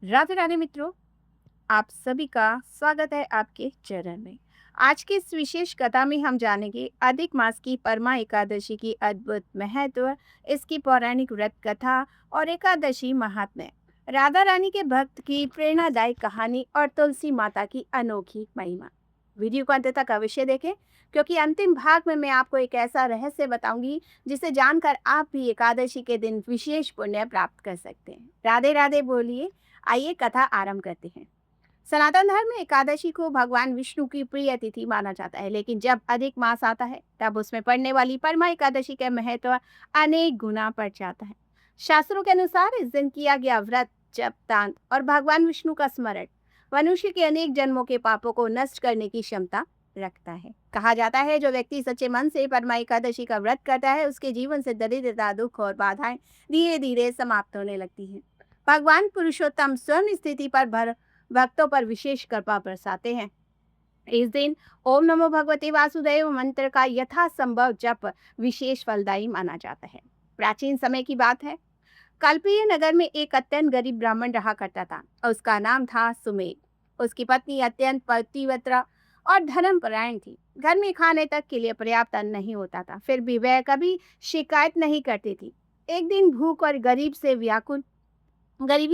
राधे राधे मित्रों, आप सभी का स्वागत है आपके चरण में। आज की इस विशेष कथा में हम जानेंगे अधिक मास की परमा एकादशी की अद्भुत महत्व, इसकी पौराणिक व्रत कथा और एकादशी महात्म्य, राधा रानी के भक्त की प्रेरणादायक कहानी और तुलसी माता की अनोखी महिमा। वीडियो को अंत तक अवश्य देखें, क्योंकि अंतिम भाग में मैं आपको एक ऐसा रहस्य बताऊंगी जिसे जानकर आप भी एकादशी के दिन विशेष पुण्य प्राप्त कर सकते हैं। राधे राधे बोलिए। आइए कथा आरंभ करते हैं। सनातन धर्म में एकादशी को भगवान विष्णु की प्रिय तिथि माना जाता है, लेकिन जब अधिक मास आता है तब उसमें पड़ने वाली परमा एकादशी का महत्व अनेक गुना बढ़ जाता है। शास्त्रों के अनुसार इस दिन किया गया व्रत, जप, दान और भगवान विष्णु का स्मरण मनुष्य के अनेक जन्मों के पापों को नष्ट करने की क्षमता रखता है। कहा जाता है जो व्यक्ति सच्चे मन से परमा एकादशी का व्रत करता है, उसके जीवन से दरिद्रता, दुख और बाधाएं धीरे धीरे समाप्त होने लगती हैं। भगवान पुरुषोत्तम स्वयं स्थिति पर भक्तों पर विशेष कृपा बरसाते हैं। इस दिन ओम नमो भगवते वासुदेव मंत्र का यथासंभव जप विशेष फलदायी माना जाता है। प्राचीन समय की बात है। कल्पीय नगर में एक अत्यंत गरीब ब्राह्मण रहा करता था। उसका नाम था सुमेध। उसकी पत्नी अत्यंत पतिव्रता और धर्मपरायण थी। घर में खाने तक के लिए पर्याप्त अन्न नहीं होता था, फिर भी वह कभी शिकायत नहीं करती थी। एक दिन भूख और गरीबी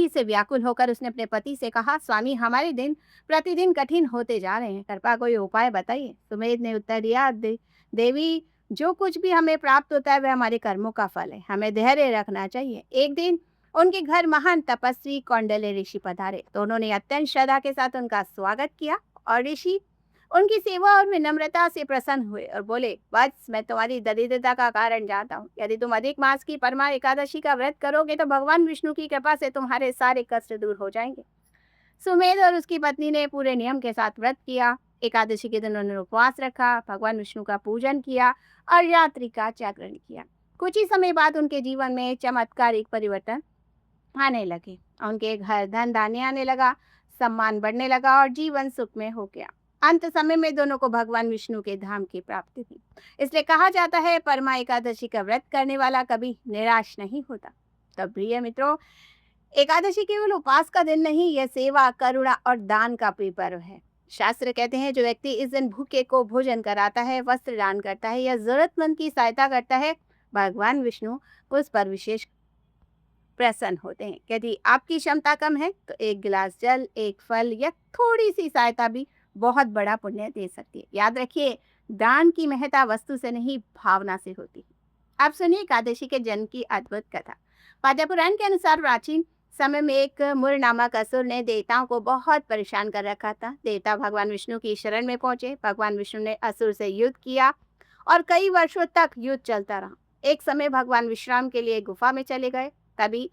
से व्याकुल होकर उसने अपने पति से कहा, स्वामी, हमारे दिन प्रतिदिन कठिन होते जा रहे हैं, कृपया कोई उपाय बताइए। सुमेध ने उत्तर दिया, देवी, जो कुछ भी हमें प्राप्त होता है वह हमारे कर्मों का फल है, हमें धैर्य रखना चाहिए। एक दिन उनके घर महान तपस्वी कौंडल्य ऋषि पधारे। तो उन्होंने अत्यंत श्रद्धा के साथ उनका स्वागत किया और ऋषि उनकी सेवा और विनम्रता से प्रसन्न हुए और बोले, वत्स, मैं तुम्हारी दरिद्रता का कारण जानता हूँ। यदि तुम अधिक मास की परमा एकादशी का व्रत करोगे तो भगवान विष्णु की कृपा से तुम्हारे सारे कष्ट दूर हो जाएंगे। सुमेध और उसकी पत्नी ने पूरे नियम के साथ व्रत किया। एकादशी के दिन उन्होंने उपवास रखा, भगवान विष्णु का पूजन किया और रात्रि का जागरण किया। कुछ ही समय बाद उनके जीवन में चमत्कारिक परिवर्तन आने लगे। उनके घर धन धान्य आने लगा, सम्मान बढ़ने लगा और जीवन सुखमय हो गया। अंत समय में दोनों को भगवान विष्णु के धाम की प्राप्ति थी। इसलिए कहा जाता है परमा एकादशी का व्रत करने वाला कभी निराश नहीं होता। तो प्रिय मित्रों, एकादशी केवल उपवास का दिन नहीं, यह सेवा, करुणा और दान का भी पर्व है। शास्त्र कहते हैं जो व्यक्ति इस दिन भूखे को भोजन कराता है, वस्त्र दान करता है या जरूरतमंद की सहायता करता है, भगवान विष्णु उस पर विशेष प्रसन्न होते हैं। यदि आपकी क्षमता कम है तो एक गिलास जल, एक फल या थोड़ी सी सहायता भी बहुत बड़ा पुण्य दे सकती है। याद रखिए, दान की महत्ता वस्तु से नहीं, भावना से होती है। अब सुनिए एकादशी के जन्म की अद्भुत कथा। पद्म पुराण के अनुसार प्राचीन समय में एक मुर नामक असुर ने देवताओं को बहुत परेशान कर रखा था। देवता भगवान विष्णु की शरण में पहुंचे। भगवान विष्णु ने असुर से युद्ध किया और कई वर्षों तक युद्ध चलता रहा। एक समय भगवान विश्राम के लिए गुफा में चले गए। तभी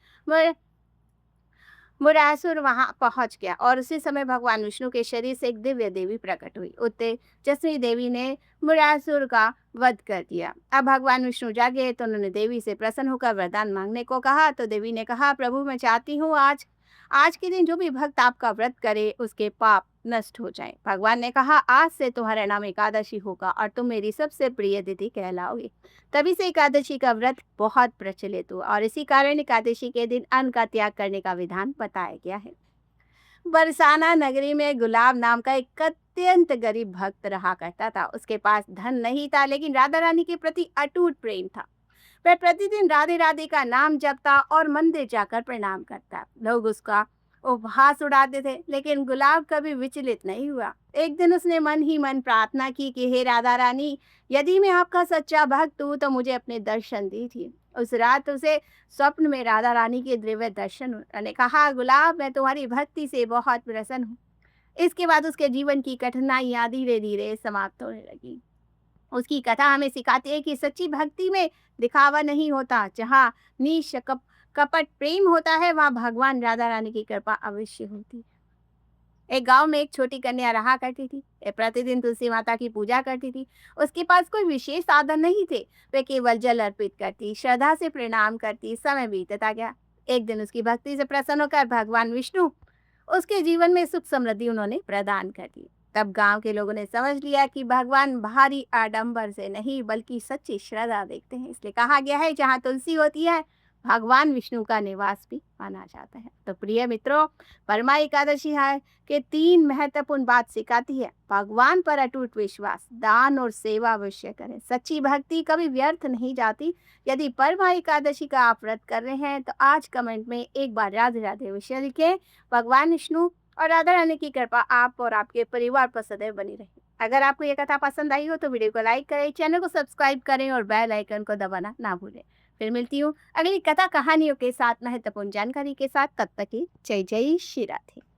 मुरासुर वहां पहुंच गया और उसी समय भगवान विष्णु के शरीर से एक दिव्य देवी प्रकट हुई। उत्तेजस्वी देवी ने मुरासुर का वध कर दिया। अब भगवान विष्णु जागे तो उन्होंने देवी से प्रसन्न होकर वरदान मांगने को कहा। तो देवी ने कहा, प्रभु, मैं चाहती हूँ आज आज के दिन जो भी भक्त आपका व्रत करे उसके पाप नष्ट हो जाए। भगवान ने कहा, आज से तुम्हारा नाम एकादशी होगा और तुम मेरी सबसे प्रिय तिथि कहलाओगे। तभी से एकादशी का व्रत बहुत प्रचलित हुआ और इसी कारण एकादशी के दिन अन्न का त्याग करने का विधान बताया गया है। बरसाना नगरी में गुलाब नाम का एक अत्यंत गरीब भक्त रहा करता था। उसके पास धन नहीं था, लेकिन राधा रानी के प्रति अटूट प्रेम था। वह प्रतिदिन राधे राधे का नाम जपता और मंदिर जाकर प्रणाम करता। लोग उसका उपहास उड़ाते थे, लेकिन गुलाब कभी विचलित नहीं हुआ। एक दिन उसने मन ही मन प्रार्थना की कि हे राधा रानी, यदि मैं आपका सच्चा भक्त हूँ तो मुझे अपने दर्शन दीजिए। उस रात उसे स्वप्न में राधा रानी के दिव्य दर्शन हुए। उन्होंने कहा, गुलाब, मैं तुम्हारी भक्ति से बहुत प्रसन्न हूँ। इसके बाद उसके जीवन की कठिनाइयां धीरे धीरे समाप्त होने लगी। उसकी कथा हमें सिखाती है कि सच्ची भक्ति में दिखावा नहीं होता। जहाँ कपट प्रेम होता है, वहाँ भगवान राधा रानी की कृपा अवश्य होती है। एक गांव में एक छोटी कन्या रहा करती थी। वह प्रतिदिन तुलसी माता की पूजा करती थी। उसके पास कोई विशेष साधन नहीं थे। वह केवल जल अर्पित करती, श्रद्धा से प्रणाम करती। समय बीतता गया। एक दिन उसकी भक्ति से प्रसन्न होकर भगवान विष्णु उसके जीवन में सुख समृद्धि उन्होंने प्रदान कर दी। तब गांव के लोगों ने समझ लिया कि भगवान भारी आडंबर से नहीं बल्कि सच्ची श्रद्धा देखते हैं। इसलिए कहा गया है, जहाँ तुलसी होती है भगवान विष्णु का निवास भी माना जाता है। तो प्रिय मित्रों, परमा एकादशी है के 3 महत्वपूर्ण बात सिखाती है। भगवान पर अटूट विश्वास, दान और सेवा अवश्य करें। सच्ची भक्ति कभी व्यर्थ नहीं जाती। यदि परमा एकादशी का आप व्रत कर रहे हैं तो आज कमेंट में एक बार राधे राधे अवश्य लिखें। भगवान विष्णु और राधा रानी की कृपा आप और आपके परिवार पर सदैव बनी रहे। अगर आपको ये कथा पसंद आई हो तो वीडियो को लाइक करें, चैनल को सब्सक्राइब करें और बेल आइकन को दबाना ना भूलें। फिर मिलती हूँ अगली कथा कहानियों के साथ, महत्वपूर्ण जानकारी के साथ। तब तक की जय जय श्री राधे।